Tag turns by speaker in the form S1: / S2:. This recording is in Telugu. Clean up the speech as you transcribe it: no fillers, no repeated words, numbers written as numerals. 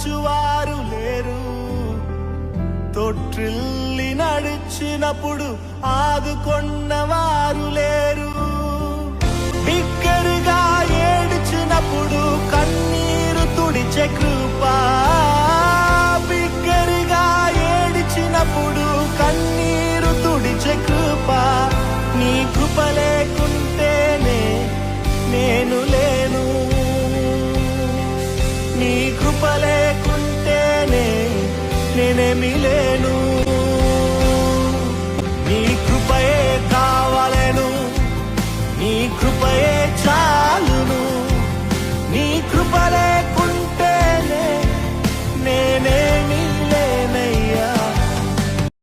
S1: ఓదార్చువారు లేరు. తొట్టిల్లి నడిచినప్పుడు ఆదుకొన్నవారు లేరు. బిగ్గరగా ఏడ్చినప్పుడు కన్నీరు తుడిచే కృప, బిగ్గరగా ఏడ్చినప్పుడు కన్నీరు తుడిచే కృప. నీ కృప లేకుంటేనే నేను లేను, నీ కృప లేకుంటేనే నేనేమి లేను.